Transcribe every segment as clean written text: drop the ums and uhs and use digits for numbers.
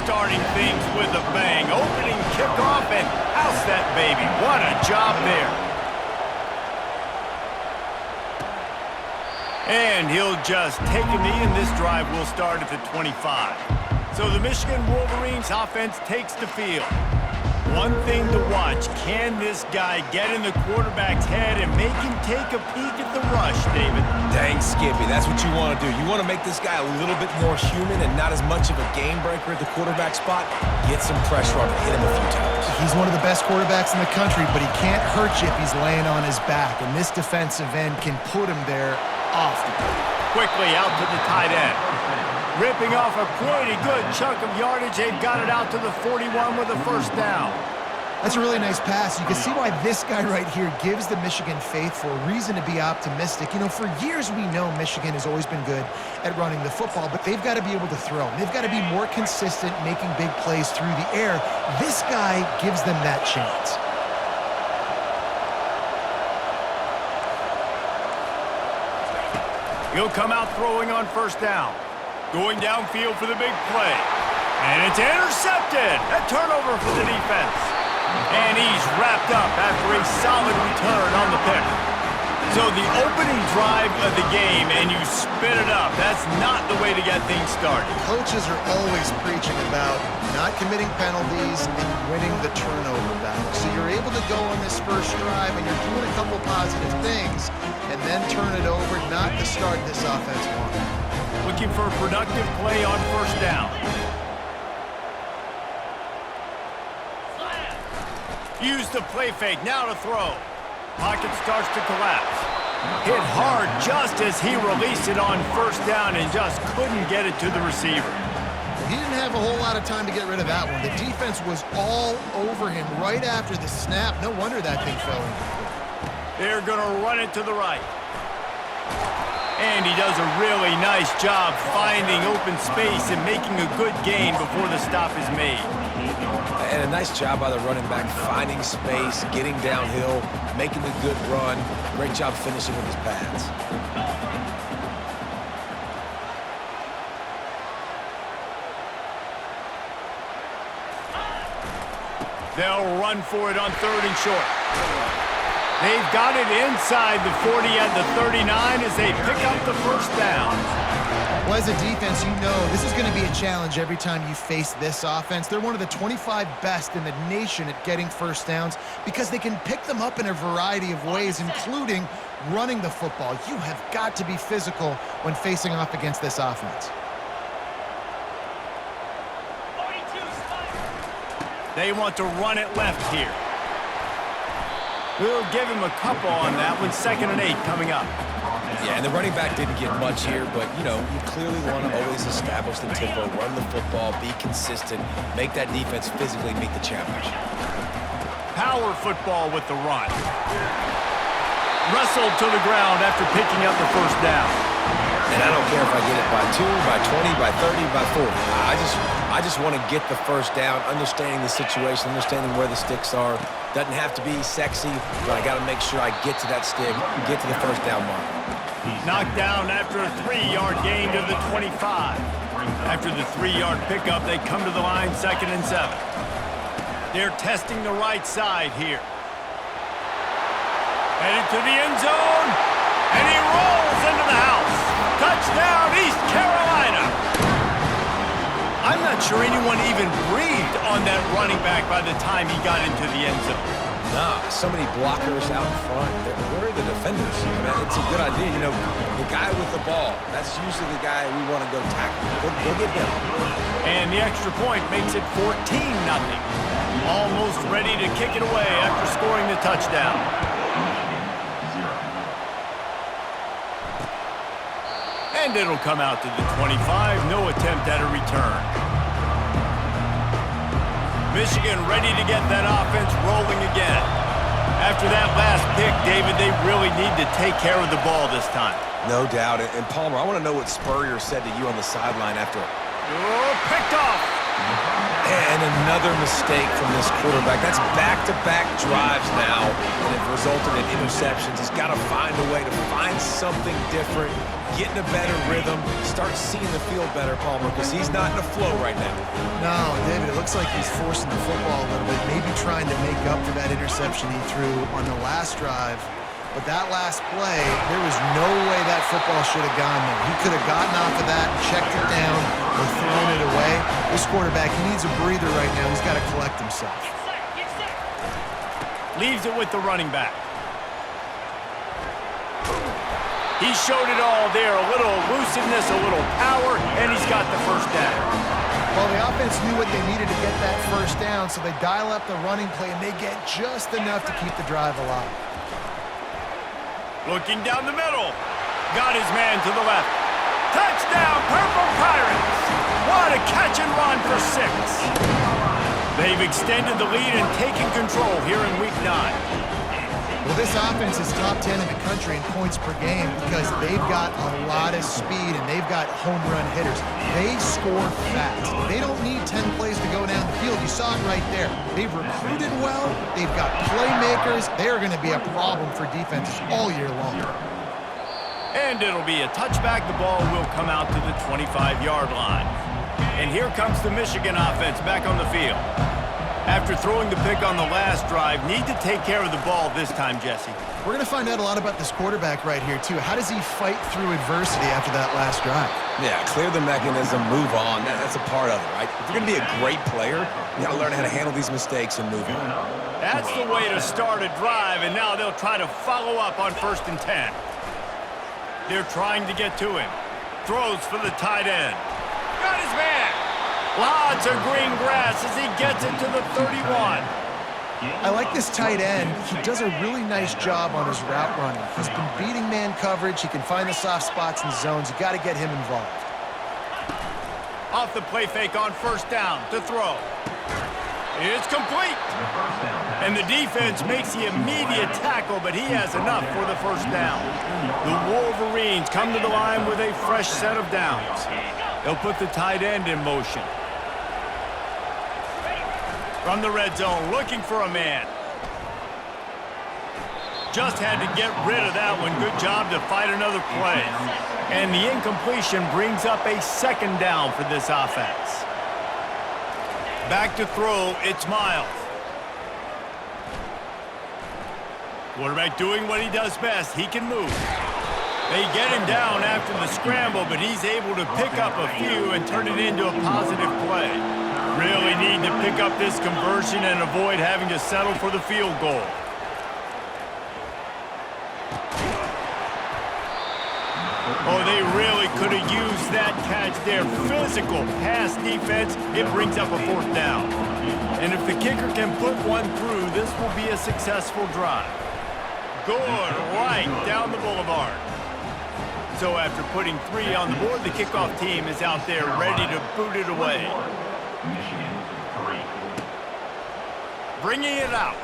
starting things with a bang. Opening kickoff and house that baby. What a job there. And he'll just take a knee, and this drive will start at the 25. So the Michigan Wolverines offense takes the field. One thing to watch, can this guy get in the quarterback's head and make him take a peek at the rush, David? Dang, Skippy, that's what you want to do. You want to make this guy a little bit more human and not as much of a game breaker at the quarterback spot. Get some pressure on him, hit him a few times. He's one of the best quarterbacks in the country, but he can't hurt you if he's laying on his back, and this defensive end can put him there often. Quickly out to the tight end. Ripping off a pretty good chunk of yardage. They've got it out to the 41 with a first down. That's a really nice pass. You can see why this guy right here gives the Michigan faithful a reason to be optimistic. You know, for years we know Michigan has always been good at running the football, but they've got to be able to throw. They've got to be more consistent making big plays through the air. This guy gives them that chance. He'll come out throwing on first down. Going downfield for the big play. And it's intercepted. A turnover for the defense. And he's wrapped up after a solid return on the pick. So the opening drive of the game, and you spin it up. That's not the way to get things started. Coaches are always preaching about not committing penalties and winning the turnover battle. So you're able to go on this first drive, and you're doing a couple positive things, and then turn it over, not the start this offense wants. Looking for a productive play on first down. Use the play fake, now to throw. Pocket starts to collapse. Hit hard just as he released it on first down and just couldn't get it to the receiver. He didn't have a whole lot of time to get rid of that one. The defense was all over him right after the snap. No wonder that thing fell incomplete. They're going to run it to the right. And he does a really nice job finding open space and making a good gain before the stop is made. And a nice job by the running back, finding space, getting downhill, making a good run. Great job finishing with his pads. They'll run for it on third and short. They've got it inside the 40 at the 39 as they pick up the first down. Well, as a defense, you know this is going to be a challenge every time you face this offense. They're one of the 25 best in the nation at getting first downs because they can pick them up in a variety of ways, including running the football. You have got to be physical when facing off against this offense. They want to run it left here. We'll give him a couple on that one. 2nd and 8 coming up. Yeah, and the running back didn't get much here, but, you know, you clearly want to always establish the tempo, run the football, be consistent, make that defense physically meet the challenge. Power football with the run. Wrestled to the ground after picking up the first down. And I don't care if I get it by 2, by 20, by 30, by 40. I just want to get the first down, understanding the situation, understanding where the sticks are. Doesn't have to be sexy, but I got to make sure I get to that stick, get to the first down mark. Knocked down after a 3-yard gain to the 25. After the 3-yard pickup, they come to the line 2nd and 7. They're testing the right side here. Headed to the end zone, and he rolls into the house. Touchdown, East Carolina. I'm not sure anyone even breathed on that running back by the time he got into the end zone. Nah, so many blockers out in front. Where are the defenders? I mean, it's a good idea. You know, the guy with the ball, that's usually the guy we want to go tackle. Go get him. And the extra point makes it 14-0. Almost ready to kick it away after scoring the touchdown. And it'll come out to the 25. No attempt at a return. Michigan ready to get that offense rolling again. After that last pick, David, they really need to take care of the ball this time. No doubt. And Palmer, I want to know what Spurrier said to you on the sideline after. Oh, picked off. And another mistake from this quarterback. That's back-to-back drives now, and it resulted in interceptions. He's got to find a way to find something different, get in a better rhythm, start seeing the field better, Palmer, because he's not in a flow right now. No, David, it looks like he's forcing the football a little bit, maybe trying to make up for that interception he threw on the last drive. But that last play, there was no way that football should have gone there. He could have gotten off of that, checked it down, or thrown it away. This quarterback, he needs a breather right now. He's got to collect himself. Leaves it with the running back. He showed it all there. A little elusiveness, a little power, and he's got the first down. Well, the offense knew what they needed to get that first down, so they dial up the running play, and they get just enough to keep the drive alive. Looking down the middle. Got his man to the left. Touchdown, Purple Pirates! What a catch and run for 6. They've extended the lead and taken control here in Week 9. Well, this offense is top 10 in the country in points per game because they've got a lot of speed and they've got home run hitters. They score fast. They don't need 10 plays to go down the field. You saw it right there. They've recruited well. They've got playmakers. They're going to be a problem for defenses all year long. And it'll be a touchback. The ball will come out to the 25-yard line. And here comes the Michigan offense back on the field. After throwing the pick on the last drive, need to take care of the ball this time, Jesse. We're going to find out a lot about this quarterback right here, too. How does he fight through adversity after that last drive? Yeah, clear the mechanism, move on. That's a part of it, right? If you're going to be a great player, you got to learn how to handle these mistakes and move on. That's the way to start a drive, and now they'll try to follow up on 1st and 10. They're trying to get to him. Throws for the tight end. Got his man. Lots of green grass as he gets it to the 31. I like this tight end. He does a really nice job on his route running. He's been beating man coverage. He can find the soft spots and zones. You got to get him involved. Off the play fake on 1st down to throw. It's complete. And the defense makes the immediate tackle, but he has enough for the 1st down. The Wolverines come to the line with a fresh set of downs. They'll put the tight end in motion. From the red zone, looking for a man. Just had to get rid of that one. Good job to fight another play. And the incompletion brings up a 2nd down for this offense. Back to throw, it's Miles. Quarterback doing what he does best. He can move. They get him down after the scramble, but he's able to pick up a few and turn it into a positive play. Really need to pick up this conversion and avoid having to settle for the field goal. Oh, they really could have used that catch there. Physical pass defense. It brings up a 4th down. And if the kicker can put one through, this will be a successful drive. Good right down the boulevard. So after putting 3 on the board, the kickoff team is out there ready to boot it away. Bringing it out.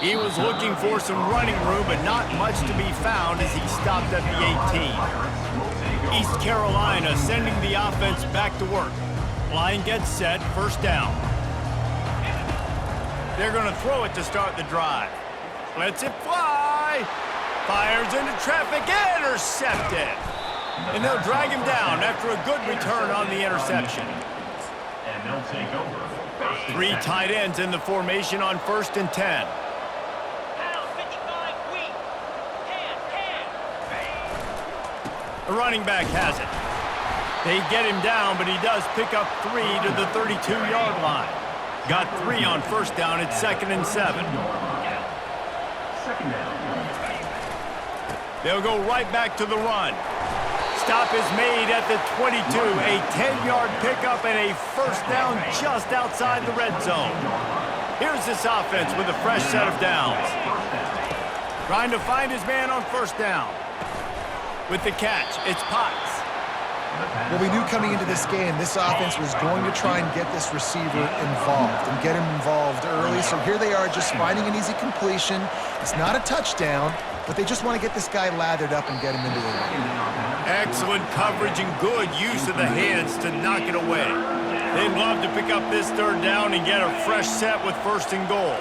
He was looking for some running room, but not much to be found as he stopped at the 18. East Carolina sending the offense back to work. Line gets set, 1st down. They're going to throw it to start the drive. Lets it fly. Fires into traffic, intercepted. And they'll drag him down after a good return on the interception. And they'll take over. 3 tight ends in the formation on 1st and 10. The running back has it. They get him down, but he does pick up 3 to the 32-yard line. Got 3 on 1st down. It's 2nd and 7. They'll go right back to the run. Stop is made at the 22. A 10-yard pickup and a 1st down just outside the red zone. Here's this offense with a fresh set of downs. Trying to find his man on 1st down. With the catch, it's Potts. Well, we knew coming into this game, this offense was going to try and get this receiver involved and get him involved early. So here they are just finding an easy completion. It's not a touchdown, but they just want to get this guy lathered up and get him into the run. Excellent coverage and good use of the hands to knock it away. They'd love to pick up this third down and get a fresh set with 1st and goal.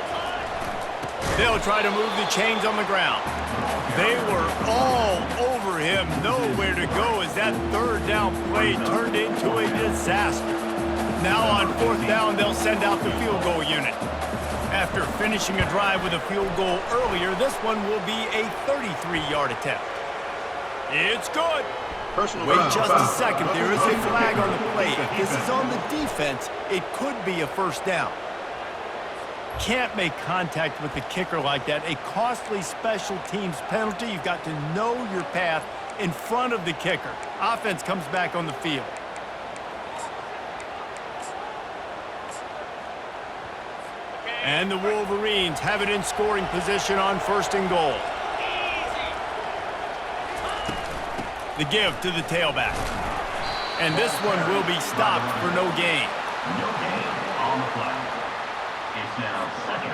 They'll try to move the chains on the ground. They were all over him, nowhere to go as that 3rd down play turned into a disaster. Now on 4th down, they'll send out the field goal unit. After finishing a drive with a field goal earlier, this one will be a 33-yard attempt. It's good. Wait just a second. There is a flag on the play. If this is on the defense, it could be a 1st down. Can't make contact with the kicker like that. A costly special teams penalty. You've got to know your path in front of the kicker. Offense comes back on the field. And the Wolverines have it in scoring position on 1st and goal. The give to the tailback. And this one will be stopped for no gain.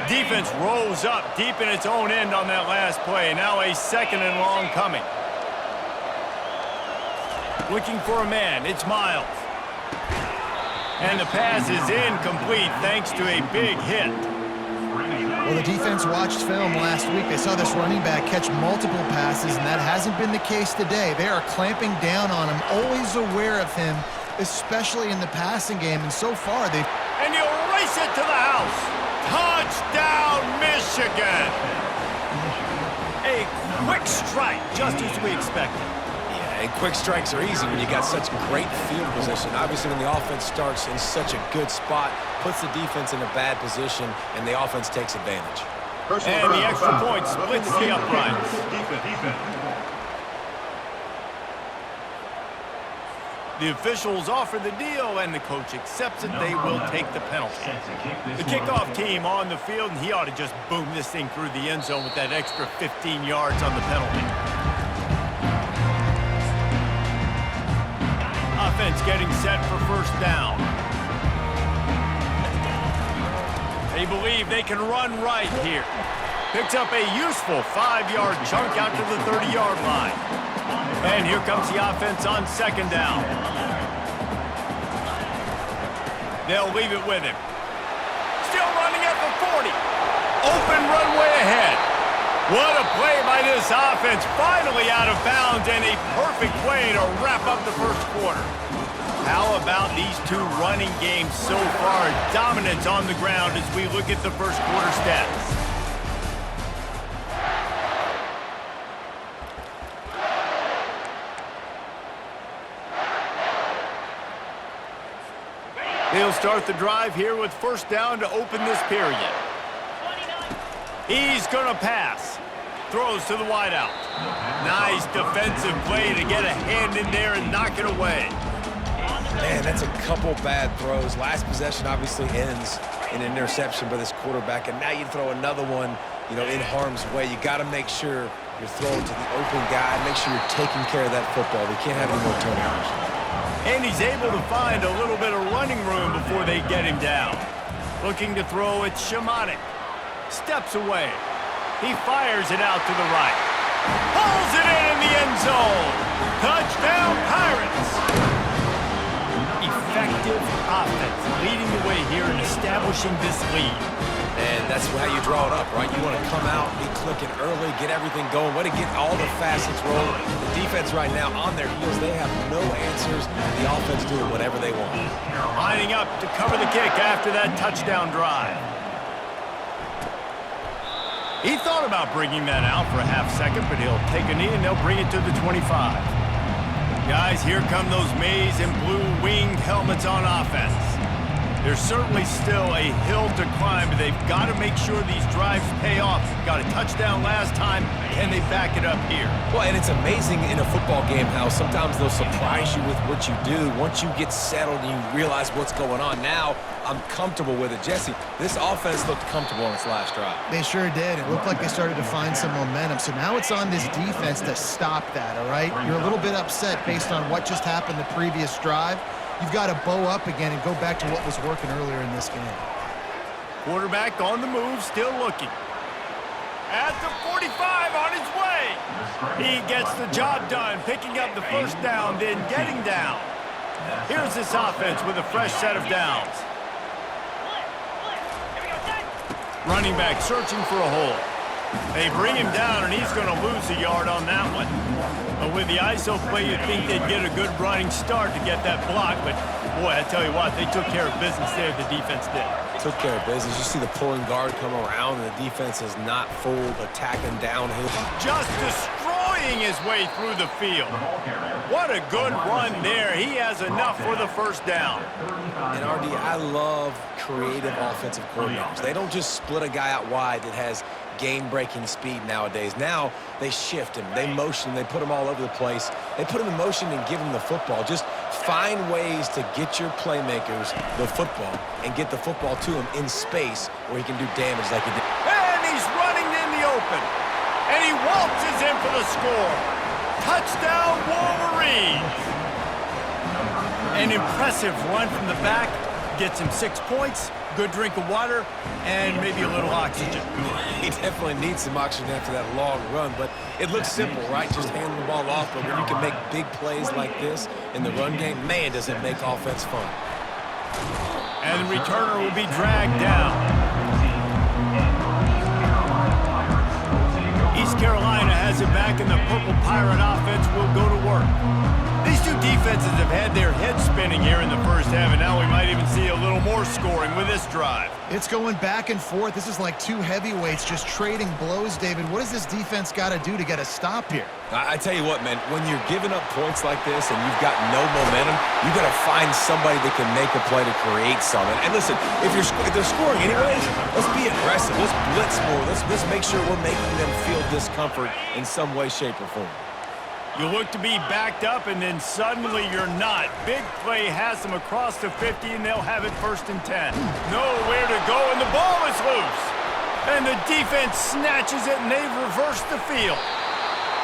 Defense rolls up deep in its own end on that last play. Now a 2nd and long coming. Looking for a man. It's Miles. And the pass is incomplete thanks to a big hit. Well, the defense watched film last week. They saw this running back catch multiple passes, and that hasn't been the case today. They are clamping down on him, always aware of him, especially in the passing game. And so far, they've... And he'll race it to the house. Touchdown, Michigan. A quick strike, just as we expected. And quick strikes are easy when you got such great field position. Obviously, when the offense starts in such a good spot, puts the defense in a bad position, and the offense takes advantage. And the extra point splits the uprights. The officials offer the deal, and the coach accepts it. They will take the penalty. The kickoff team on the field, and he ought to just boom this thing through the end zone with that extra 15 yards on the penalty. Offense getting set for 1st down. They believe they can run right here. Picks up a useful 5-yard chunk out to the 30-yard line. And here comes the offense on 2nd down. They'll leave it with him. Still running at the 40. Open runway ahead. What a play by this offense. Finally out of bounds, and a perfect way to wrap up the 1st quarter. How about these two running games so far? Dominance on the ground as we look at the 1st quarter stats. They'll start the drive here with 1st down to open this period. He's going to pass. Throws to the wideout. Nice defensive play to get a hand in there and knock it away. Man, that's a couple bad throws. Last possession obviously ends in an interception by this quarterback, and now you throw another one, in harm's way. You got to make sure you're throwing to the open guy. Make sure you're taking care of that football. We can't have any more turnovers. And he's able to find a little bit of running room before they get him down. Looking to throw, it's Shimonik. Steps away. He fires it out to the right. Pulls it in the end zone. Touchdown, Pirates. Effective offense leading the way here and establishing this lead. And that's how you draw it up, right? You want to come out, be clicking early, get everything going, want to get all the facets rolling. The defense right now on their heels, they have no answers. The offense doing whatever they want. Lining up to cover the kick after that touchdown drive. He thought about bringing that out for a half second, but he'll take a knee and they'll bring it to the 25. Guys, here come those maize and blue winged helmets on offense. There's certainly still a hill to climb, but they've got to make sure these drives pay off. Got a touchdown last time, and they back it up here. Well, and it's amazing in a football game how sometimes they'll surprise you with what you do. Once you get settled and you realize what's going on, now I'm comfortable with it. Jesse, this offense looked comfortable on its last drive. They sure did. It looked like they started to find some momentum. So now it's on this defense to stop that, all right? You're a little bit upset based on what just happened the previous drive. You've got to bow up again and go back to what was working earlier in this game. Quarterback on the move, still looking. At the 45, on his way. play. He gets the job done, picking up the first down, then getting down. Here's this offense with a fresh set of downs. Running back searching for a hole. They bring him down, and he's going to lose a yard on that one. But with the ISO play, you'd think they'd get a good running start to get that block. But, boy, I tell you what, they took care of business there, the defense did. Took care of business. You see the pulling guard come around, and the defense is not fooled, attacking downhill. Just destroying his way through the field. What a good run there. He has enough for the first down. And, RD, I love creative offensive coordinators. They don't just split a guy out wide that has game-breaking speed nowadays. Now they shift him, they motion, they put him all over the place. They put him in motion and give him the football. Just find ways to get your playmakers the football and get the football to him in space where he can do damage like he did. And he's running in the open. And he waltzes in for the score. Touchdown, Wolverines! An impressive run from the back. Gets him 6 points, good drink of water, and maybe a little oxygen. He definitely needs some oxygen after that long run, but it looks simple, right? Just handing the ball off, but when you can make big plays like this in the run game, man, does it make offense fun. And the returner will be dragged down. East Carolina has it back, and the Purple Pirate offense will go to work. These two defenses have had their heads spinning here in the first half, and now we might even see a little more scoring with this drive. It's going back and forth. This is like two heavyweights just trading blows, David. What does this defense got to do to get a stop here? I tell you what, man, when you're giving up points like this and you've got no momentum, you got to find somebody that can make a play to create something. And listen, if they're scoring anyways, let's be aggressive. Let's blitz more. Let's make sure we're making them feel discomfort in some way, shape, or form. You look to be backed up, and then suddenly you're not. Big play has them across the 50, and they'll have it 1st and 10. Nowhere to go, and the ball is loose. And the defense snatches it, and they've reversed the field.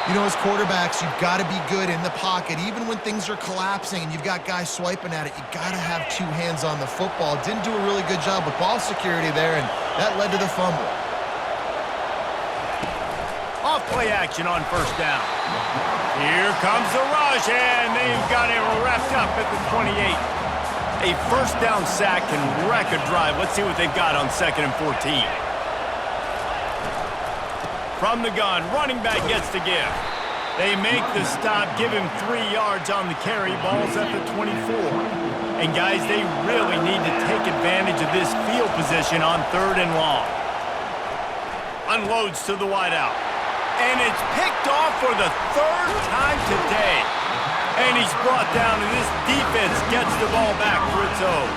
You know, as quarterbacks, you've got to be good in the pocket. Even when things are collapsing and you've got guys swiping at it, you got to have two hands on the football. Didn't do a really good job with ball security there, and that led to the fumble. Off play action on 1st down. Here comes the rush, and they've got it wrapped up at the 28. A 1st down sack can wreck a drive. Let's see what they've got on 2nd and 14. From the gun, running back gets the give. They make the stop, give him 3 yards on the carry. Ball's at the 24. And guys, they really need to take advantage of this field position on 3rd and long. Unloads to the wideout. And it's picked off for the 3rd time today. And he's brought down, and this defense gets the ball back for its own.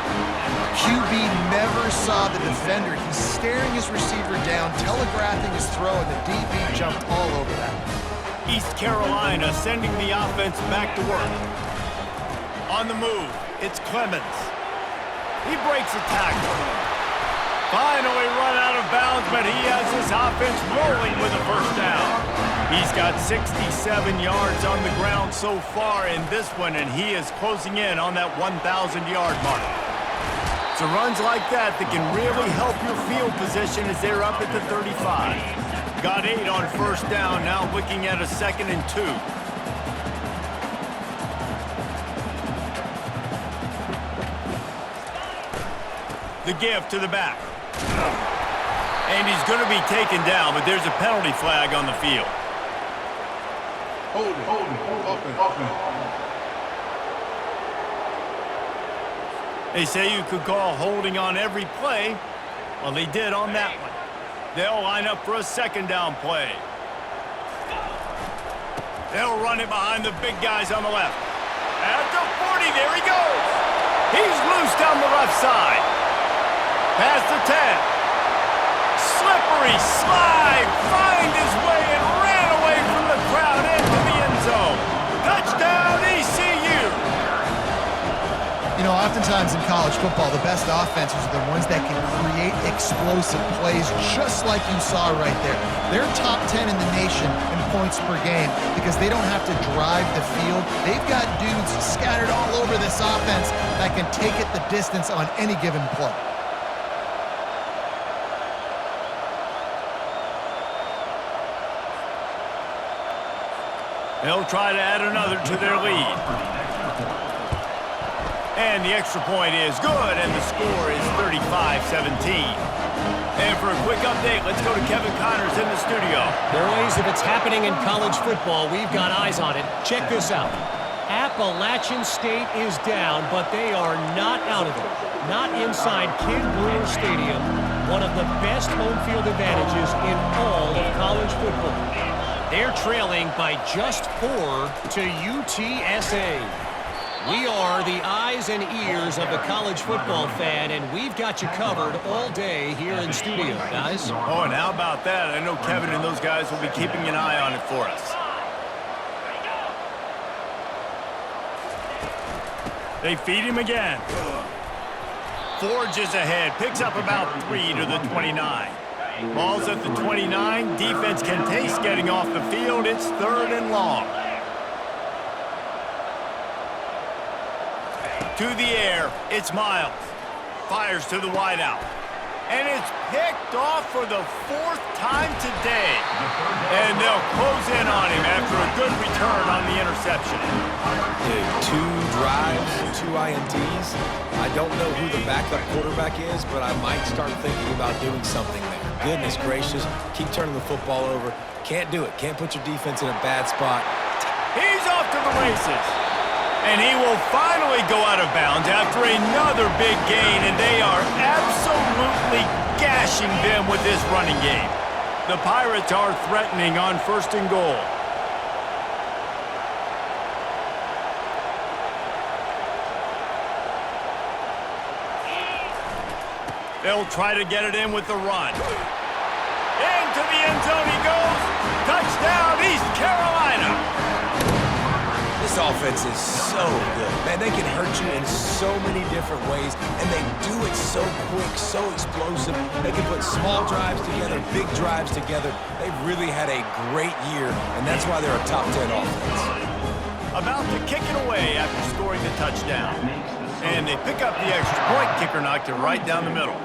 QB never saw the defender. He's staring his receiver down, telegraphing his throw, and the DB jumped all over that. East Carolina sending the offense back to work. On the move, it's Clemens. He breaks a tackle. Finally run out of bounds, but he has his offense rolling with a 1st down. He's got 67 yards on the ground so far in this one, and he is closing in on that 1,000-yard mark. So runs like that can really help your field position as they're up at the 35. Got 8 on 1st down, now looking at a 2nd and 2. The give to the back. And he's going to be taken down, but there's a penalty flag on the field. Hold it, offense. They say you could call holding on every play. Well, they did on that one. They'll line up for a 2nd down play. They'll run it behind the big guys on the left. At the 40, there he goes. He's loose down the left side. Past the 10. Slippery slide, find his way and ran away from the crowd into the end zone. Touchdown, ECU! You know, oftentimes in college football, the best offenses are the ones that can create explosive plays, just like you saw right there. They're top 10 in the nation in points per game because they don't have to drive the field. They've got dudes scattered all over this offense that can take it the distance on any given play. They'll try to add another to their lead. And the extra point is good, and the score is 35-17. And for a quick update, let's go to Kevin Connors in the studio. Boys, if it's happening in college football, we've got eyes on it. Check this out. Appalachian State is down, but they are not out of it. Not inside Kidd Brewer Stadium, one of the best home field advantages in all of college football. They're trailing by just 4 to UTSA. We are the eyes and ears of the college football fan, and we've got you covered all day here in studio, guys. Oh, and how about that? I know Kevin and those guys will be keeping an eye on it for us. They feed him again. Forges ahead, picks up about 3 to the 29. Ball's at the 29. Defense can taste getting off the field. It's 3rd and long. To the air, it's Miles. Fires to the wideout. And it's picked off for the 4th time today. And they'll close in on him after a good return on the interception. Dude, 2 drives, 2 INTs. I don't know who the backup quarterback is, but I might start thinking about doing something there. Goodness gracious, keep turning the football over. Can't do it. Can't put your defense in a bad spot. He's off to the races. And he will finally go out of bounds after another big gain, and they are absolutely gashing them with this running game. The Pirates are threatening on 1st and goal. They'll try to get it in with the run. Into the end zone he goes. Touchdown, East Carolina. This offense is so good. Man, they can hurt you in so many different ways, and they do it so quick, so explosive. They can put small drives together, big drives together. They've really had a great year, and that's why they're a top 10 offense. About to kick it away after scoring the touchdown. And they pick up the extra point. Kicker knocked it right down the middle.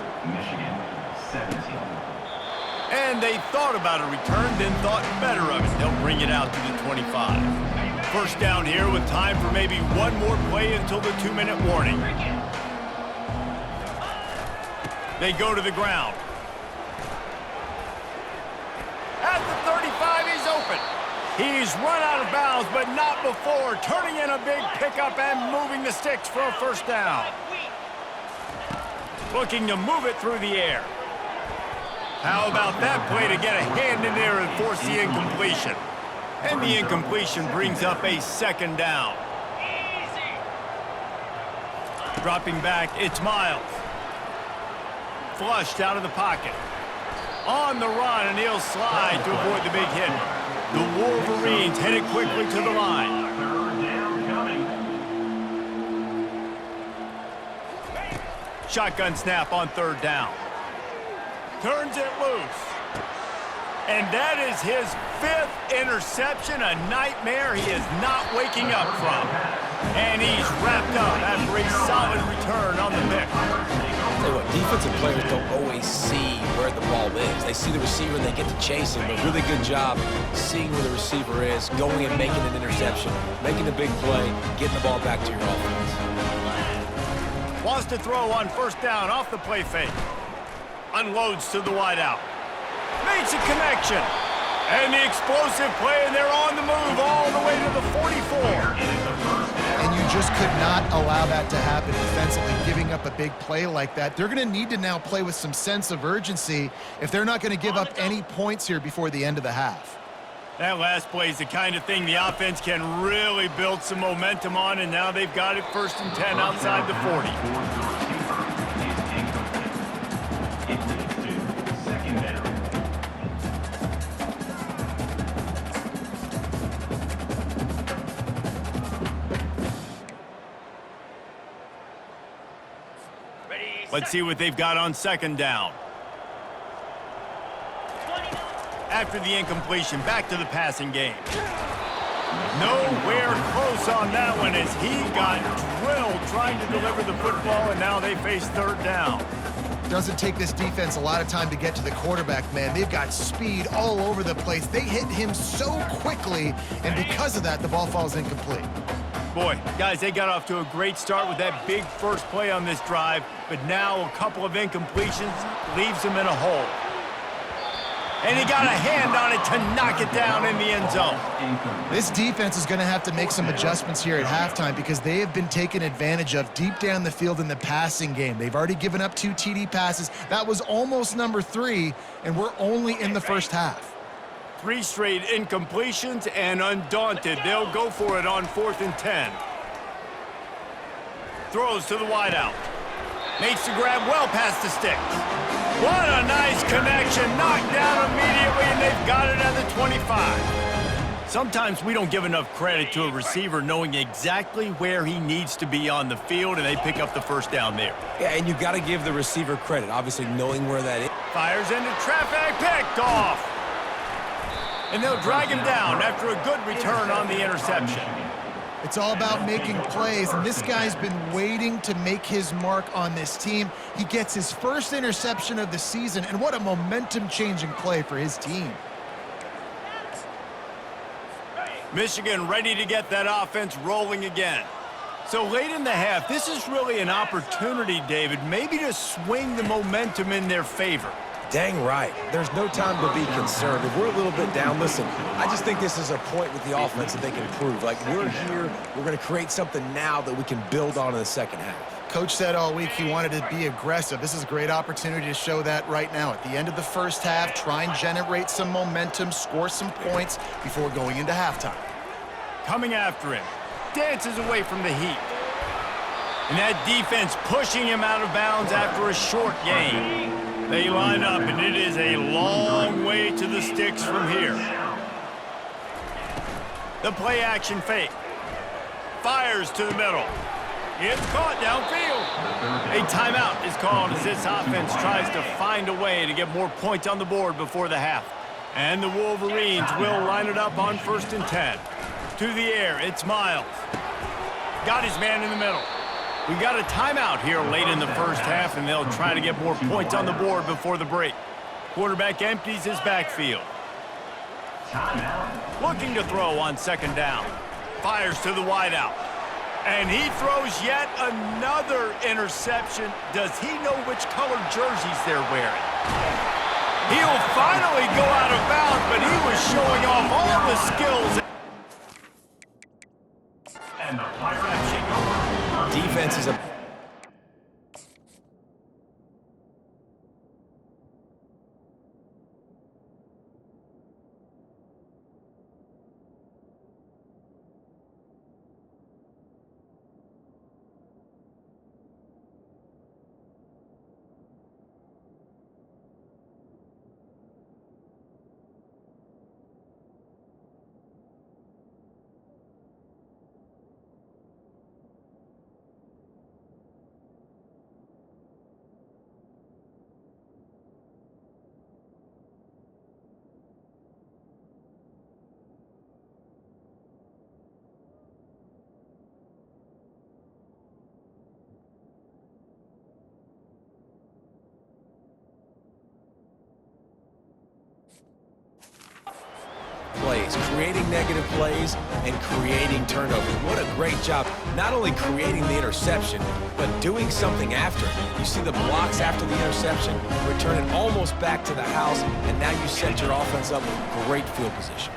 And they thought about a return, then thought better of it. They'll bring it out to the 25. 1st down here with time for maybe one more play until the 2-minute warning. They go to the ground. At the 35, he's open. He's run out of bounds, but not before turning in a big pickup and moving the sticks for a 1st down. Looking to move it through the air. How about that play to get a hand in there and force the incompletion? And the incompletion brings up a 2nd down. Dropping back, it's Miles. Flushed out of the pocket. On the run, and he'll slide to avoid the big hit. The Wolverines headed quickly to the line. Shotgun snap on 3rd down. Turns it loose. And that is his 5th interception, a nightmare he is not waking up from. And he's wrapped up after a solid return on the pick. Tell you what, defensive players don't always see where the ball is. They see the receiver and they get to chase him. But really good job seeing where the receiver is, going and making an interception, making a big play, getting the ball back to your offense. Wants to throw on 1st down off the play fake. Unloads to the wideout. Makes a connection. And the explosive play, and they're on the move all the way to the 44. And you just could not allow that to happen defensively, giving up a big play like that. They're going to need to now play with some sense of urgency if they're not going to give up any points here before the end of the half. That last play is the kind of thing the offense can really build some momentum on, and now they've got it 1st and 10 outside the 40. Let's see what they've got on 2nd down. After the incompletion, back to the passing game. Nowhere close on that one as he got drilled trying to deliver the football, and now they face 3rd down. Doesn't take this defense a lot of time to get to the quarterback, man. They've got speed all over the place. They hit him so quickly, and because of that, the ball falls incomplete. Boy, guys, they got off to a great start with that big first play on this drive, but now a couple of incompletions leaves them in a hole. And he got a hand on it to knock it down in the end zone. This defense is going to have to make some adjustments here at halftime because they have been taken advantage of deep down the field in the passing game. They've already given up 2 TD passes. That was almost number 3, and we're only in the first half. 3 straight incompletions, and undaunted, they'll go for it on 4th and 10. Throws to the wideout. Makes the grab well past the sticks. What a nice connection. Knocked down immediately, and they've got it at the 25. Sometimes we don't give enough credit to a receiver knowing exactly where he needs to be on the field, and they pick up the first down there. Yeah, and you got to give the receiver credit, obviously knowing where that is. Fires into traffic, picked off. And they'll drag him down after a good return on the interception. It's all about making plays, and this guy's been waiting to make his mark on this team. He gets his first interception of the season, and what a momentum-changing play for his team. Michigan ready to get that offense rolling again. So late in the half, this is really an opportunity, David, maybe to swing the momentum in their favor. Dang right. There's no time to be concerned. If we're a little bit down, listen, I just think this is a point with the offense that they can prove. Like, we're here, we're going to create something now that we can build on in the second half. Coach said all week he wanted to be aggressive. This is a great opportunity to show that right now. At the end of the first half, try and generate some momentum, score some points before going into halftime. Coming after him, dances away from the heat. And that defense pushing him out of bounds after a short gain. They line up, and it is a long way to the sticks from here. The play-action fake. Fires to the middle. It's caught downfield. A timeout is called as this offense tries to find a way to get more points on the board before the half. And the Wolverines will line it up on 1st and 10. To the air, it's Miles. Got his man in the middle. We got a timeout here late in the first half, and they'll try to get more points on the board before the break. Quarterback empties his backfield. Looking to throw on 2nd down. Fires to the wideout. And he throws yet another interception. Does he know which colored jerseys they're wearing? He'll finally go out of bounds, but he was showing off all the skills. And the Defense is a... plays, creating negative plays and creating turnovers. What a great job, not only creating the interception, but doing something after it. You see the blocks after the interception, return it almost back to the house, and now you set your offense up with great field position.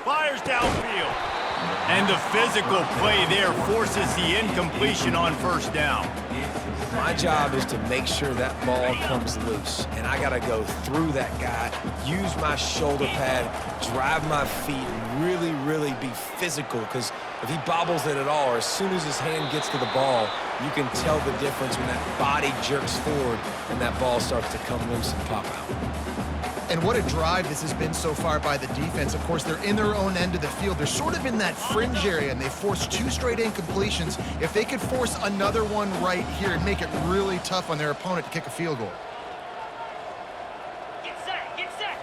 Fires downfield. And the physical play there forces the incompletion on 1st down. My job is to make sure that ball comes loose, and I got to go through that guy, use my shoulder pad, drive my feet, and really, really be physical, because if he bobbles it at all, or as soon as his hand gets to the ball, you can tell the difference when that body jerks forward and that ball starts to come loose and pop out. And what a drive this has been so far by the defense. Of course, they're in their own end of the field. They're sort of in that fringe area, and they forced 2 straight incompletions. If they could force another one right here and make it really tough on their opponent to kick a field goal. Get set, get set.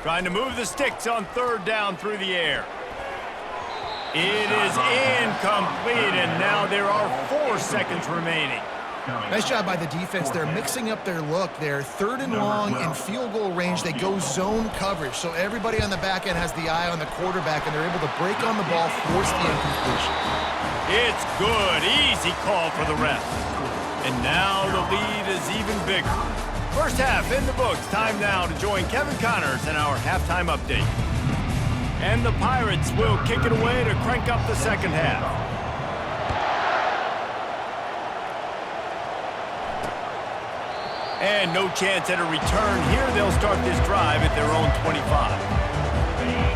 Trying to move the sticks on 3rd down through the air. It is incomplete, and now there are 4 seconds remaining. Nice job by the defense. They're mixing up their look. They're 3rd and long in field goal range. They go zone coverage. So everybody on the back end has the eye on the quarterback, and they're able to break on the ball, force the incompletion. It's good. Easy call for the ref. And now the lead is even bigger. First half in the books. Time now to join Kevin Connors in our halftime update. And the Pirates will kick it away to crank up the second half. And no chance at a return here. They'll start this drive at their own 25.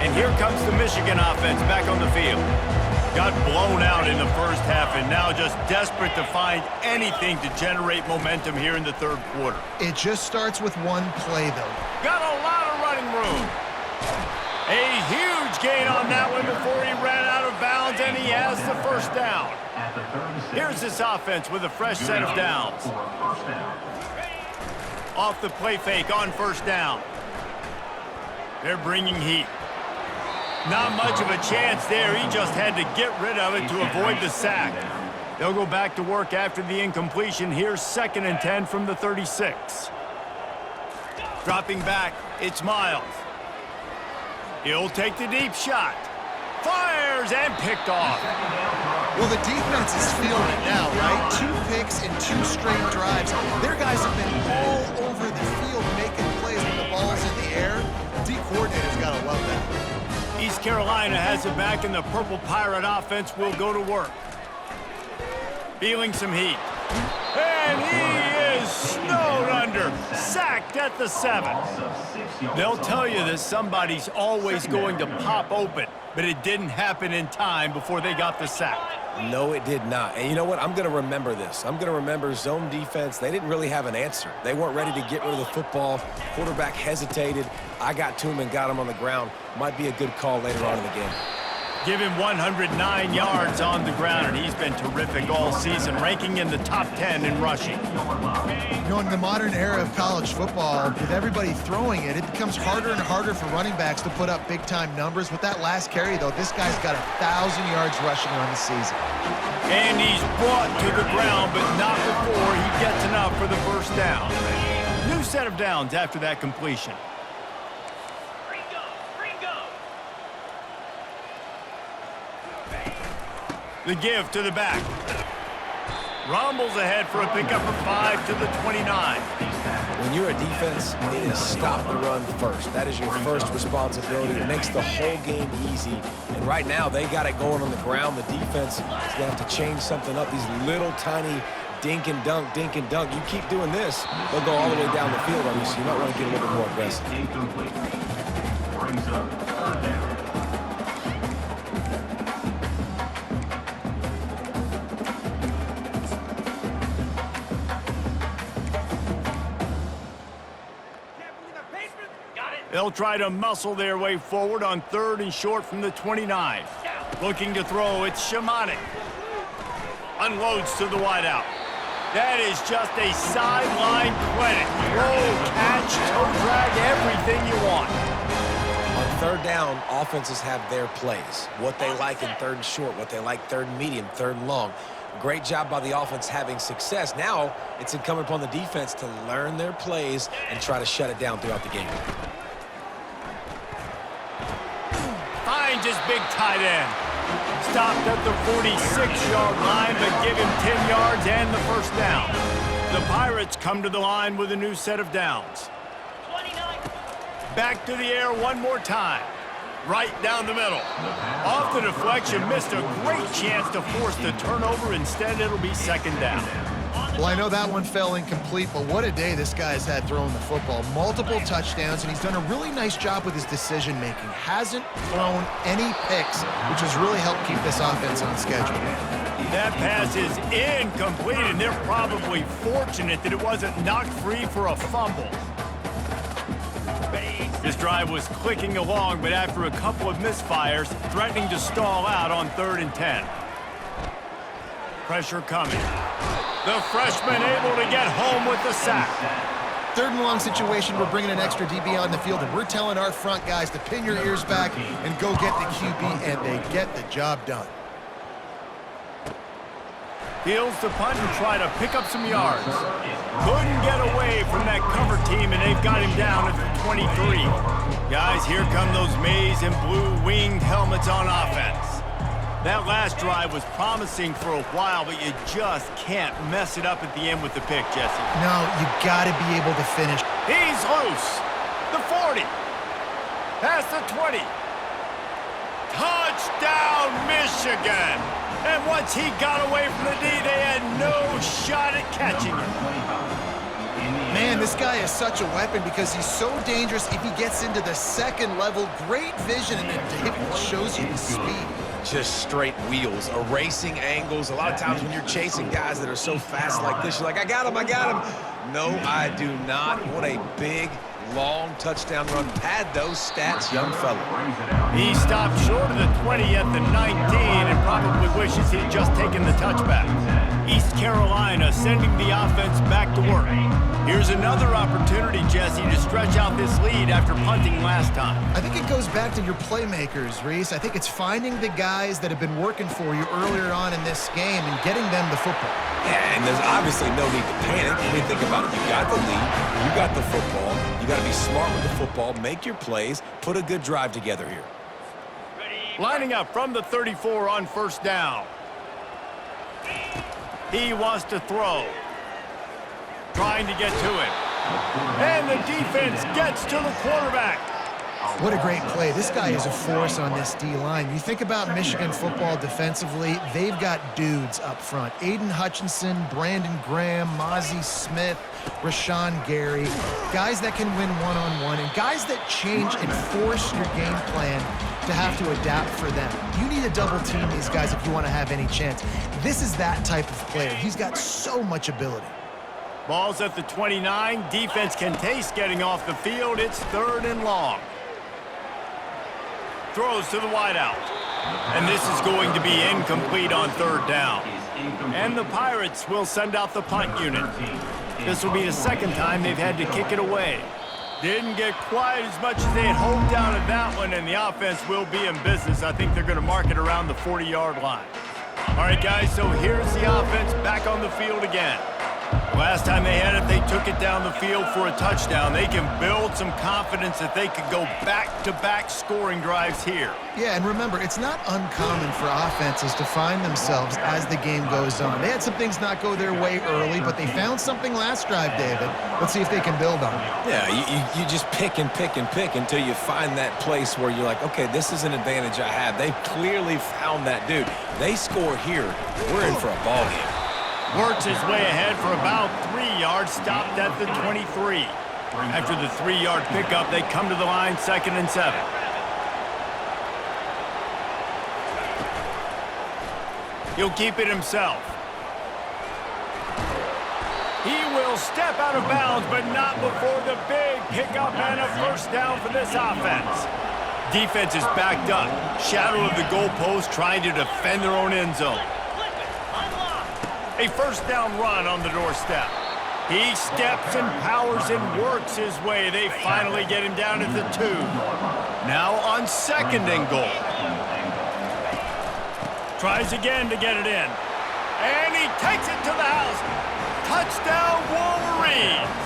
And here comes the Michigan offense back on the field. Got blown out in the first half and now just desperate to find anything to generate momentum here in the third quarter. It just starts with one play, though. Got a lot of running room. A huge gain on that one before he ran out of bounds, and he has the first down. Here's this offense with a fresh set of downs. Off the play fake on first down. They're bringing heat. Not much of a chance there. He just had to get rid of it to avoid the sack. They'll go back to work after the incompletion. Here's 2nd and 10 from the 36. Dropping back, it's Miles. He'll take the deep shot. Fires and picked off. Well, the defense is feeling it now, right? 2 picks in 2 straight drives. Their guys have been all over the field making plays when the ball's in the air. D coordinator's got to love that. East Carolina has it back, and the Purple Pirate offense will go to work. Feeling some heat. And he is snowed under. Sacked at the 7. They'll tell you that somebody's always going to pop open, but it didn't happen in time before they got the sack. No, it did not. And you know what? I'm going to remember this. I'm going to remember zone defense. They didn't really have an answer. They weren't ready to get rid of the football. Quarterback hesitated. I got to him and got him on the ground. Might be a good call later on in the game. Give him 109 yards on the ground, and he's been terrific all season, ranking in the top 10 in rushing. You know, in the modern era of college football, with everybody throwing it, it becomes harder and harder for running backs to put up big-time numbers. With that last carry, though, this guy's got 1,000 yards rushing on the season. And he's brought to the ground, but not before he gets enough for the first down. New set of downs after that completion. The give to the back. Rumbles ahead for a pickup of 5 to the 29. When you're a defense, it is stop the run first. That is your first responsibility. It makes the whole game easy. And right now, they got it going on the ground. The defense is going to have to change something up. These little tiny dink and dunk, dink and dunk. You keep doing this, they'll go all the way down the field on you, so you might want to get a little bit more aggressive. Brings up third down. They'll try to muscle their way forward on 3rd and short from the 29. Looking to throw, it's Shamanik. Unloads to the wideout. That is just a sideline credit. Throw, catch, toe drag, everything you want. On 3rd down, offenses have their plays. What they like in 3rd and short, what they like 3rd and medium, 3rd and long. Great job by the offense having success. Now it's incumbent upon the defense to learn their plays and try to shut it down throughout the game. Finds his big tight end. Stopped at the 46-yard line, but give him 10 yards and the first down. The Pirates come to the line with a new set of downs. 29. Back to the air one more time. Right down the middle. Off the deflection, missed a great chance to force the turnover. Instead, it'll be 2nd down. Well, I know that one fell incomplete, but what a day this guy's had throwing the football. Multiple touchdowns, and he's done a really nice job with his decision-making. Hasn't thrown any picks, which has really helped keep this offense on schedule. That pass is incomplete, and they're probably fortunate that it wasn't knocked free for a fumble. This drive was clicking along, but after a couple of misfires, threatening to stall out on 3rd and 10. Pressure coming. The freshman able to get home with the sack. 3rd and long situation, we're bringing an extra DB on the field, and we're telling our front guys to pin your ears back and go get the QB, and they get the job done. Fields to punt and try to pick up some yards. Couldn't get away from that cover team, and they've got him down at the 23. Guys, here come those maize and blue winged helmets on offense. That last drive was promising for a while, but you just can't mess it up at the end with the pick, Jesse. No, you got to be able to finish. He's loose. The 40. Past the 20. Touchdown, Michigan! And once he got away from the D, they had no shot at catching him. Man, this guy is such a weapon because he's so dangerous if he gets into the second level. Great vision, and then David shows you the speed. Just straight wheels, erasing angles. A lot of times when you're chasing guys that are so fast like this, you're like, I got him, I got him. No, I do not. What a big, long touchdown run. Pad those stats, young fella. He stopped short of the 20 at the 19 and probably wishes he'd just taken the touchback. East Carolina sending the offense back to work. Here's another opportunity, Jesse, to stretch out this lead after punting last time. I think it goes back to your playmakers, Reese. I think it's finding the guys that have been working for you earlier on in this game and getting them the football. Yeah, and there's obviously no need to panic. I mean, think about it. You got the lead. You got the football. You got to be smart with the football. Make your plays. Put a good drive together here. Lining up from the 34 on first down. He wants to throw. Trying to get to it. And the defense gets to the quarterback. What a great play. This guy is a force on this D-line. You think about Michigan football defensively, they've got dudes up front. Aiden Hutchinson, Brandon Graham, Mozzie Smith, Rashawn Gary. Guys that can win one-on-one and guys that change and force your game plan to have to adapt for them. You need to double team these guys if you want to have any chance. This is that type of player. He's got so much ability. Ball's at the 29. Defense can taste getting off the field. It's 3rd and long. Throws to the wideout. And this is going to be incomplete on 3rd down. And the Pirates will send out the punt unit. This will be the second time they've had to kick it away. Didn't get quite as much as they had hoped out of that one, and the offense will be in business. I think they're going to mark it around the 40-yard line. All right, guys, so here's the offense back on the field again. Last time they had it, they took it down the field for a touchdown. They can build some confidence that they could go back-to-back scoring drives here. Yeah, and remember, it's not uncommon for offenses to find themselves as the game goes on. They had some things not go their way early, but they found something last drive, David. Let's see if they can build on it. Yeah, you just pick and pick and pick until you find that place where you're like, okay, this is an advantage I have. They've clearly found that dude. They score here, we're in for a ball game. Works his way ahead for about 3 yards, stopped at the 23. After the 3-yard pickup, they come to the line, 2nd and 7. He'll keep it himself. He will step out of bounds, but not before the big pickup and a first down for this offense. Defense is backed up. Shadow of the goalpost trying to defend their own end zone. A first down run on the doorstep. He steps and powers and works his way. They finally get him down at the 2. Now on 2nd and goal. Tries again to get it in. And he takes it to the house. Touchdown, Wolverines.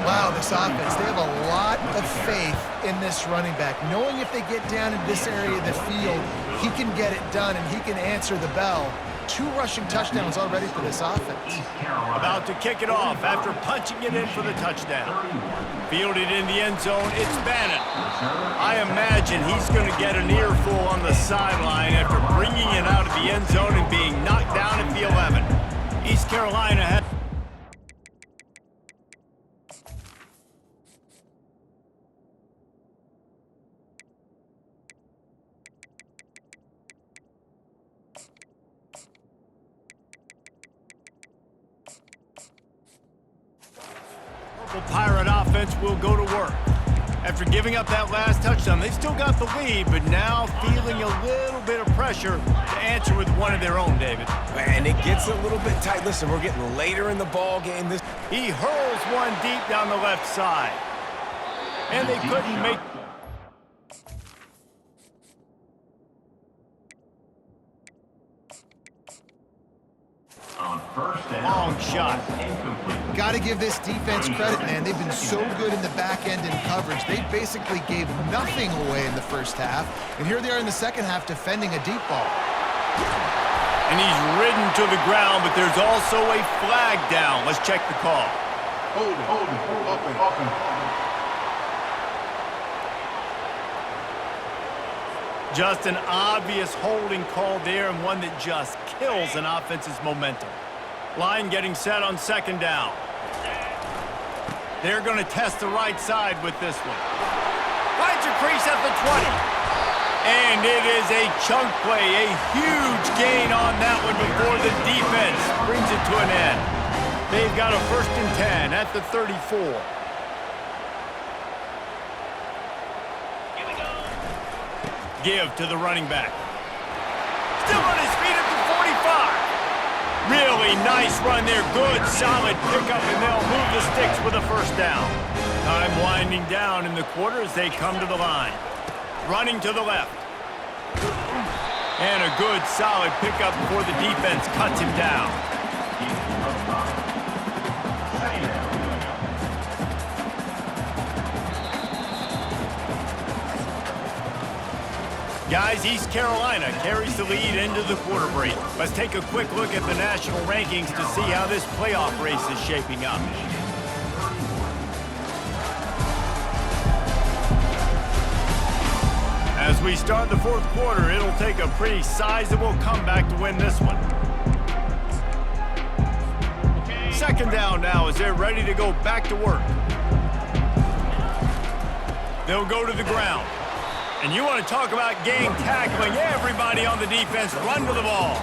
Wow, this offense, they have a lot of faith in this running back. Knowing if they get down in this area of the field, he can get it done and he can answer the bell. 2 rushing touchdowns already for this offense. About to kick it off after punching it in for the touchdown. Fielded in the end zone, it's Bannon. I imagine he's going to get an earful on the sideline after bringing it out of the end zone and being knocked down at the 11. East Carolina has... Pirate offense will go to work. After giving up that last touchdown, they've still got the lead, but now feeling a little bit of pressure to answer with one of their own, David. And it gets a little bit tight. Listen, we're getting later in the ball game. He hurls one deep down the left side. And they couldn't make... long shot. Got to give this defense credit, man. They've been so good in the back end in coverage. They basically gave nothing away in the first half, and here they are in the second half defending a deep ball. And he's ridden to the ground, but there's also a flag down. Let's check the call. Hold it, offense. Just an obvious holding call there, and one that just kills an offense's momentum. Line getting set on second down. They're going to test the right side with this one. Finds a crease at the 20. And it is a chunk play, a huge gain on that one before the defense brings it to an end. They've got a 1st and 10 at the 34. Give to the running back. Still on his feet at the 45. Really nice run there. Good, solid pickup, and they'll move the sticks with a 1st down. Time winding down in the quarter as they come to the line. Running to the left. And a good, solid pickup before the defense cuts him down. Guys, East Carolina carries the lead into the quarter break. Let's take a quick look at the national rankings to see how this playoff race is shaping up. As we start the 4th quarter, it'll take a pretty sizable comeback to win this one. Second down now as they're ready to go back to work. They'll go to the ground. And you want to talk about gang tackling. Everybody on the defense run to the ball.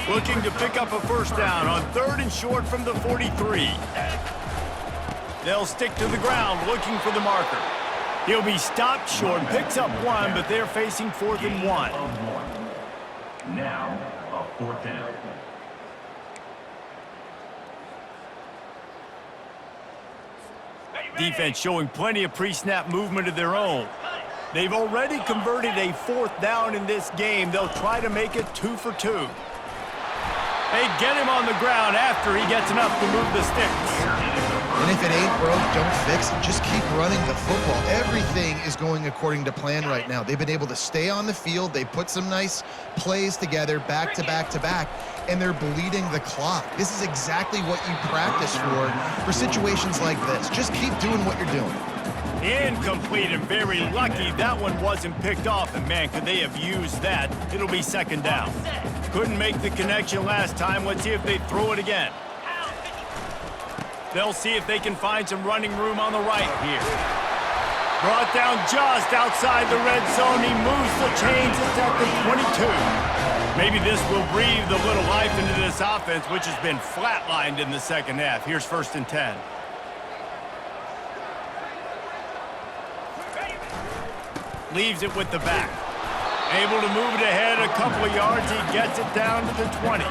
Looking to pick up a 1st down on 3rd and short from the 43. They'll stick to the ground looking for the marker. He'll be stopped short, picks up 1, but they're facing 4th and 1. Now, a 4th down. Defense showing plenty of pre-snap movement of their own. They've already converted a 4th down in this game. They'll try to make it 2 for 2. They get him on the ground after he gets enough to move the sticks. And if it ain't broke, don't fix it. Just keep running the football. Everything is going according to plan right now. They've been able to stay on the field. They put some nice plays together back to back to back, and they're bleeding the clock. This is exactly what you practice for situations like this. Just keep doing what you're doing. Incomplete, and very lucky that one wasn't picked off. And man, could they have used that. It'll be 2nd down. Couldn't make the connection last time. Let's see if they throw it again. They'll see if they can find some running room on the right here. Brought down just outside the red zone. He moves the chains. It's at the 22. Maybe this will breathe a little life into this offense, which has been flatlined in the second half. Here's 1st and 10. Leaves it with the back. Able to move it ahead a couple of yards. He gets it down to the 20.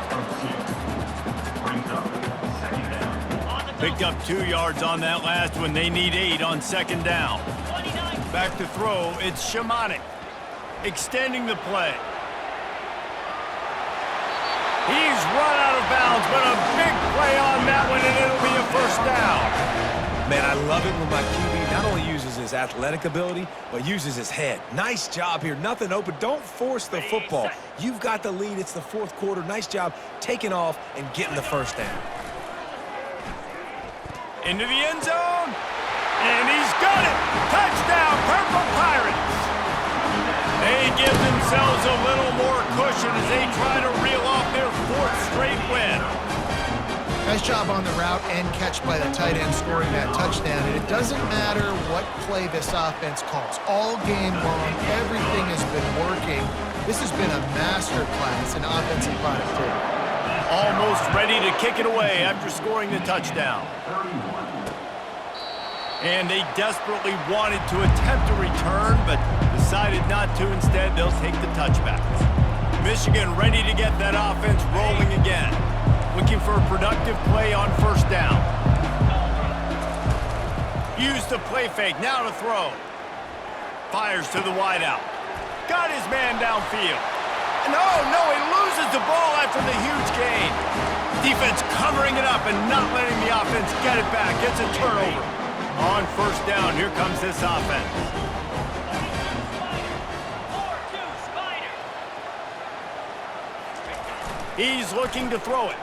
Picked up 2 yards on that last one. They need 8 on 2nd down. Back to throw. It's Shamanik. Extending the play. He's run out of bounds, but a big play on that one, and it'll be a 1st down. Man, I love it when my QB not only uses his athletic ability, but uses his head. Nice job here. Nothing open. Don't force the football. You've got the lead. It's the 4th quarter. Nice job taking off and getting the 1st down. Into the end zone. And he's got it. Touchdown, Purple Pirates. They give themselves a little more cushion as they try to reel off their 4th straight win. Nice job on the route and catch by the tight end scoring that touchdown. And it doesn't matter what play this offense calls. All game long, everything has been working. This has been a master class in offensive productivity. Almost ready to kick it away after scoring the touchdown. And they desperately wanted to attempt a return, but decided not to. Instead, they'll take the touchback. Michigan ready to get that offense rolling again. Looking for a productive play on 1st down. Use the play fake, now to throw. Fires to the wideout. Got his man downfield. And oh no, he loses the ball after the huge gain. Defense covering it up and not letting the offense get it back. It's a turnover. On first down, here comes this offense. 4-2 Spider. He's looking to throw it.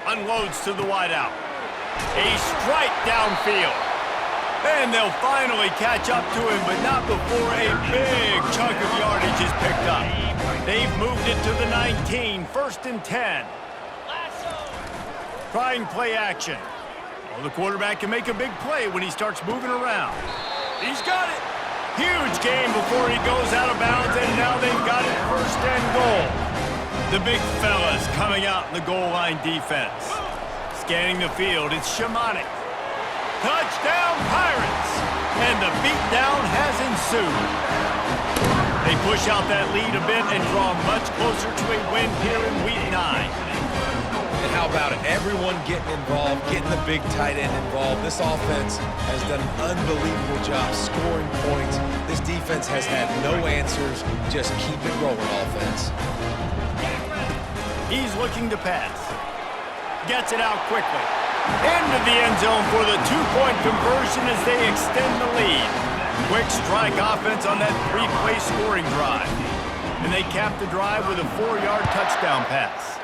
Unloads to the wideout. A strike downfield. And they'll finally catch up to him, but not before a big chunk of yardage is picked up. They've moved it to the 19, 1st and 10. Trying play action. Well, the quarterback can make a big play when he starts moving around. He's got it. Huge gain before he goes out of bounds, and now they've got it 1st and goal. The big fellas coming out in the goal line defense. Scanning the field, it's Shimonic. Touchdown Pirates! And the beatdown has ensued. They push out that lead a bit and draw much closer to a win here in Week 9. And how about it? Everyone getting involved, getting the big tight end involved. This offense has done an unbelievable job scoring points. This defense has had no answers. Just keep it rolling, offense. He's looking to pass. Gets it out quickly. Into the end zone for the 2-point conversion as they extend the lead. Quick strike offense on that 3-play scoring drive. And they cap the drive with a 4-yard touchdown pass.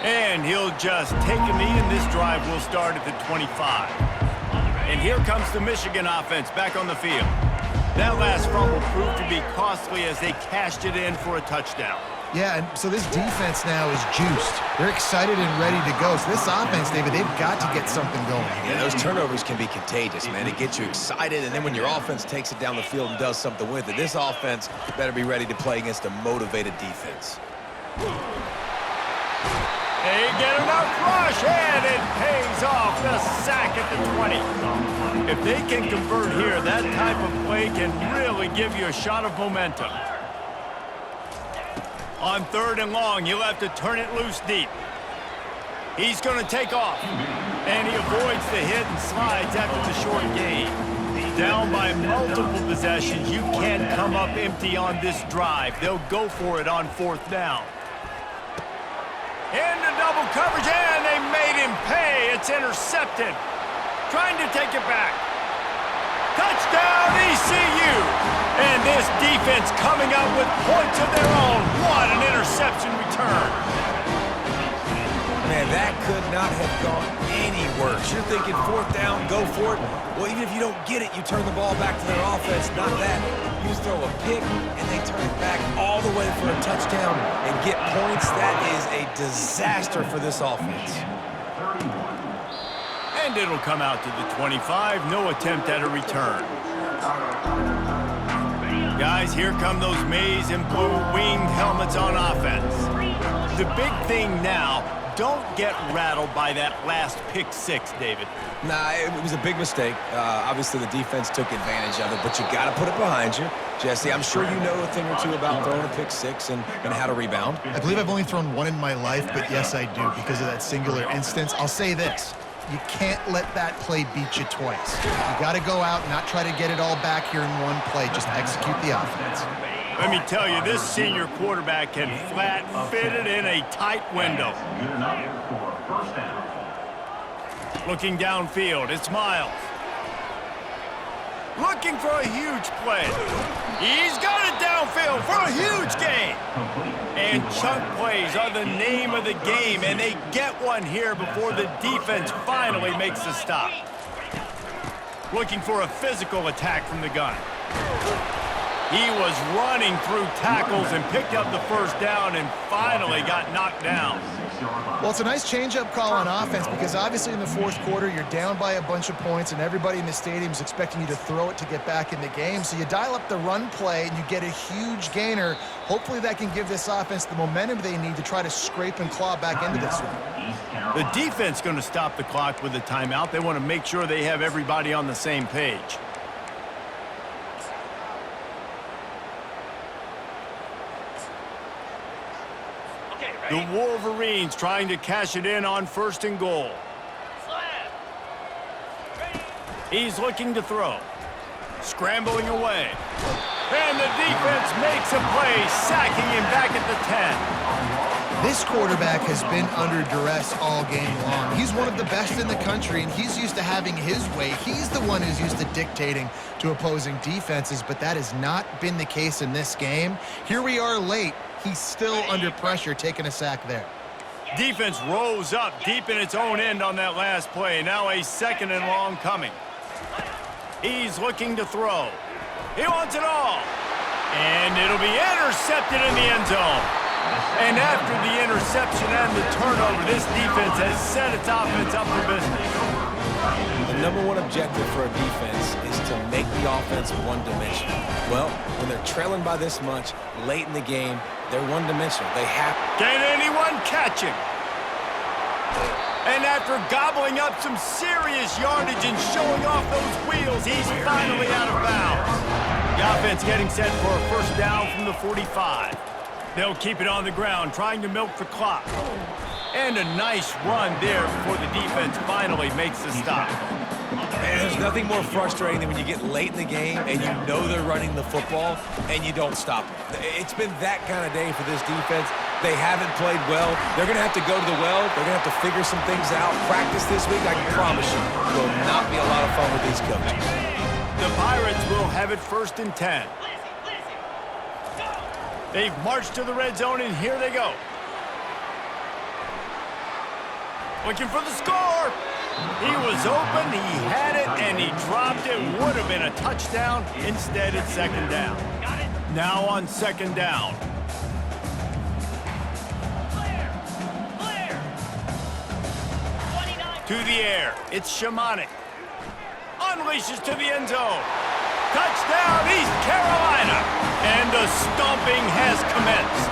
And he'll just take a knee, and this drive will start at the 25. And here comes the Michigan offense back on the field. That last fumble proved to be costly as they cashed it in for a touchdown. Yeah, and so this defense now is juiced. They're excited and ready to go. So this offense, David, they've got to get something going. Yeah, those turnovers can be contagious, man. It gets you excited, and then when your offense takes it down the field and does something with it, this offense better be ready to play against a motivated defense. They get enough rush, and it pays off. The sack at the 20. If they can convert here, that type of play can really give you a shot of momentum. On 3rd and long, he'll have to turn it loose deep. He's going to take off, and he avoids the hit and slides after the short gain. Down by multiple possessions, you can't come up empty on this drive. They'll go for it on 4th down. Into double coverage, and they made him pay. It's intercepted. Trying to take it back. Touchdown, ECU! And this defense coming up with points of their own. What an interception return. Man, that could not have gone any worse. You're thinking 4th down, go for it. Well, even if you don't get it, you turn the ball back to their offense. Not that. You just throw a pick, and they turn it back all the way for a touchdown and get points. That is a disaster for this offense. And it'll come out to the 25. No attempt at a return. Guys, here come those maize and blue winged helmets on offense. The big thing now, don't get rattled by that last pick 6, David. Nah, it was a big mistake. Obviously, the defense took advantage of it, but you got to put it behind you. Jesse, I'm sure you know a thing or two about throwing a pick 6 and how to rebound. I believe I've only thrown one in my life, but yes, I do because of that singular instance. I'll say this. You can't let that play beat you twice. You got to go out and not try to get it all back here in one play. Just execute the offense. Let me tell you, this senior quarterback can flat fit it in a tight window. Good enough for 1st down. Looking downfield, it's Miles. Looking for a huge play. He's got it downfield for a huge gain. And chunk plays are the name of the game, and they get one here before the defense finally makes a stop. Looking for a physical attack from the gun. He was running through tackles and picked up the 1st down and finally got knocked down. Well, it's a nice change-up call on offense because obviously in the 4th quarter, you're down by a bunch of points and everybody in the stadium is expecting you to throw it to get back in the game. So you dial up the run play and you get a huge gainer. Hopefully that can give this offense the momentum they need to try to scrape and claw back into this one. The defense going to stop the clock with a timeout. They want to make sure they have everybody on the same page. The Wolverines trying to cash it in on 1st and goal. He's looking to throw. Scrambling away. And the defense makes a play, sacking him back at the 10. This quarterback has been under duress all game long. He's one of the best in the country, and he's used to having his way. He's the one who's used to dictating to opposing defenses, but that has not been the case in this game. Here we are late. He's still under pressure, taking a sack there. Defense rose up deep in its own end on that last play. Now a 2nd and long coming. He's looking to throw. He wants it all. And it'll be intercepted in the end zone. And after the interception and the turnover, this defense has set its offense up for business. The #1 objective for a defense is to make the offense one-dimensional. Well, when they're trailing by this much late in the game, they're one-dimensional. They have... Can anyone catch him? And after gobbling up some serious yardage and showing off those wheels, he's finally out of bounds. The offense getting set for a 1st down from the 45. They'll keep it on the ground, trying to milk the clock. And a nice run there before the defense finally makes the stop. Man, there's nothing more frustrating than when you get late in the game and you know they're running the football and you don't stop it. It's been that kind of day for this defense. They haven't played well. They're going to have to go to the well. They're going to have to figure some things out. Practice this week, I can promise you, will not be a lot of fun with these coaches. The Pirates will have it 1st and 10. They've marched to the red zone, and here they go. Looking for the score. He was open, he had it, and he dropped it. Would have been a touchdown. Instead, it's 2nd down. Now on 2nd down. To the air. It's Shamanik. Unleashes to the end zone. Touchdown, East Carolina. And the stomping has commenced.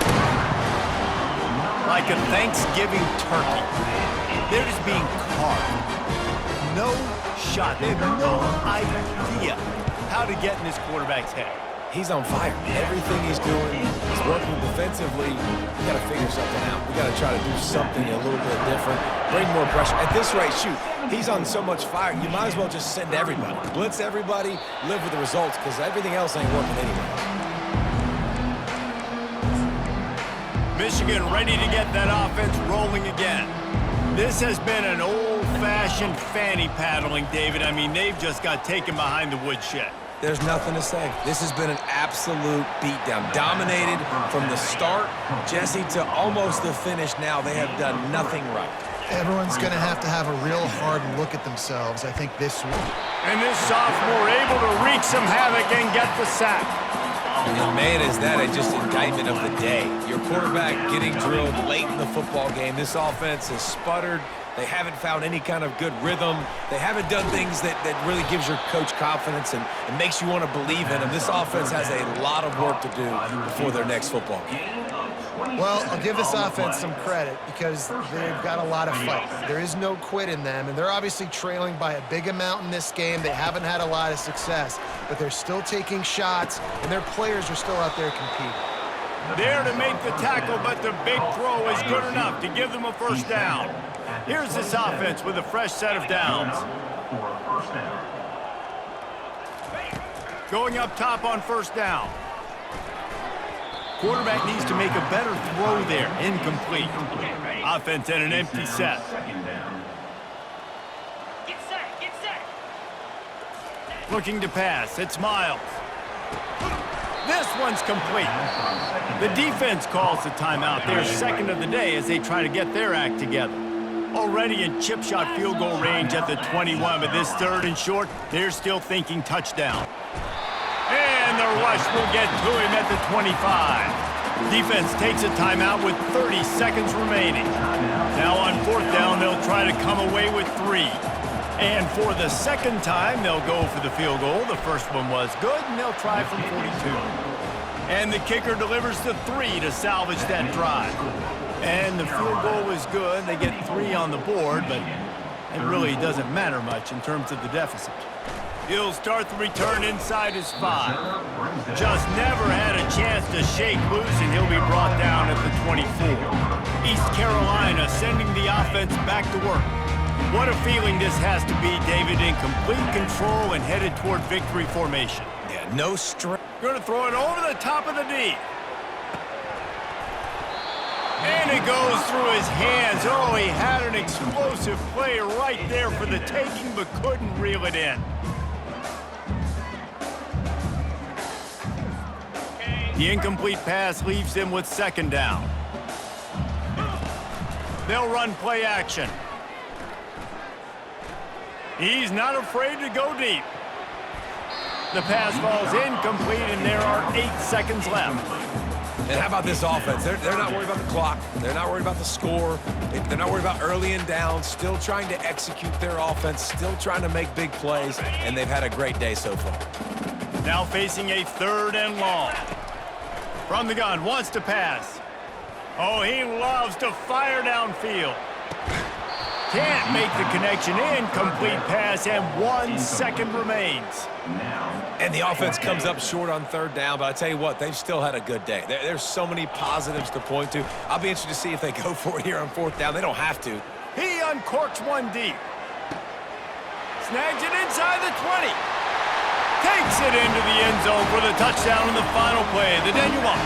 Like a Thanksgiving turkey. They're just being carved. No shot. They have no idea how to get in this quarterback's head. He's on fire. Everything he's doing is working defensively. We got to figure something out. We got to try to do something a little bit different. Bring more pressure. At this rate, shoot, he's on so much fire, you might as well just send everybody. Blitz everybody, live with the results, because everything else ain't working anyway. Michigan ready to get that offense rolling again. This has been an old-fashioned fanny paddling, David. I mean, they've just got taken behind the woodshed. There's nothing to say. This has been an absolute beatdown. Dominated from the start, Jesse, to almost the finish now. They have done nothing right. Everyone's going to have a real hard look at themselves, I think, this week. And this sophomore able to wreak some havoc and get the sack. And man, is that just indictment of the day. Your quarterback getting drilled late in the football game. This offense has sputtered. They haven't found any kind of good rhythm. They haven't done things that really gives your coach confidence and makes you want to believe in them. This offense has a lot of work to do before their next football game. Well, I'll give this offense some credit because they've got a lot of fight. There is no quit in them, and they're obviously trailing by a big amount in this game. They haven't had a lot of success, but they're still taking shots, and their players are still out there competing. There to make the tackle, but the big throw is good enough to give them a 1st down. Here's this offense with a fresh set of downs. Going up top on 1st down. Quarterback needs to make a better throw there. Incomplete. Offense at an empty set. Get set, get set. Looking to pass. It's Miles. This one's complete. The defense calls the timeout. Their 2nd of the day as they try to get their act together. Already in chip shot field goal range at the 21, but this 3rd and short, they're still thinking touchdown. And the rush will get to him at the 25. Defense takes a timeout with 30 seconds remaining. Now on 4th down, they'll try to come away with 3. And for the 2nd time, they'll go for the field goal. The first one was good, and they'll try from 42. And the kicker delivers the 3 to salvage that drive. And the field goal was good. They get 3 on the board, but it really doesn't matter much in terms of the deficit. He'll start the return inside his 5. Just never had a chance to shake loose, and he'll be brought down at the 24. East Carolina sending the offense back to work. What a feeling this has to be, David, in complete control and headed toward victory formation. Yeah, no strength. Going to throw it over the top of the D. And it goes through his hands. Oh, he had an explosive play right there for the taking, but couldn't reel it in. The incomplete pass leaves them with second down. They'll run play action. He's not afraid to go deep. The pass falls incomplete, and there are 8 seconds left. And how about this offense? They're not worried about the clock. They're not worried about the score. They're not worried about early and down. Still trying to execute their offense. Still trying to make big plays. And they've had a great day so far. Now facing a 3rd and long. From the gun, wants to pass. Oh, he loves to fire downfield. Can't make the connection. Incomplete pass, and 1 second remains. And the offense comes up short on 3rd down, but I tell you what, they've still had a good day. There's so many positives to point to. I'll be interested to see if they go for it here on 4th down. They don't have to. He uncorks one deep. Snags it inside the 20. Takes it into the end zone for the touchdown in the final play. The denouement.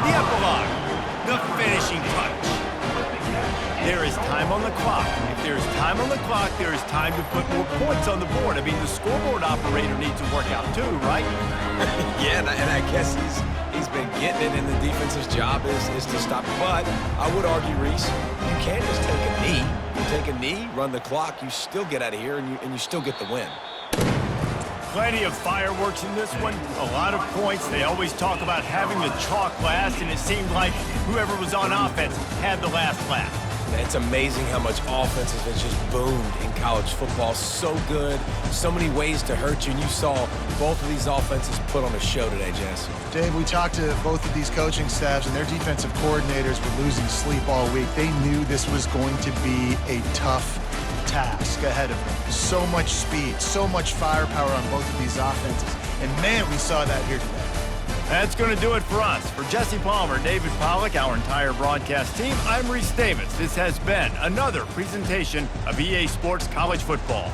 The epilogue. The finishing touch. There is time on the clock. If there is time on the clock, there is time to put more points on the board. I mean, the scoreboard operator needs to work out too, right? Yeah, and I guess he's been getting it, and the defense's job is to stop. But I would argue, Reese, you can't just take a knee. You take a knee, run the clock, you still get out of here, and you still get the win. Plenty of fireworks in this one. A lot of points. They always talk about having the chalk last, and it seemed like whoever was on offense had the last laugh. It's amazing how much offense has been just boomed in college football. So good, so many ways to hurt you, and you saw both of these offenses put on a show today, Jess. Dave, we talked to both of these coaching staffs, and their defensive coordinators were losing sleep all week. They knew this was going to be a tough task ahead of them. So much speed, so much firepower on both of these offenses. And man, we saw that here today. That's going to do it for us. For Jesse Palmer, David Pollack, our entire broadcast team, I'm Reese Davis. This has been another presentation of EA Sports College Football.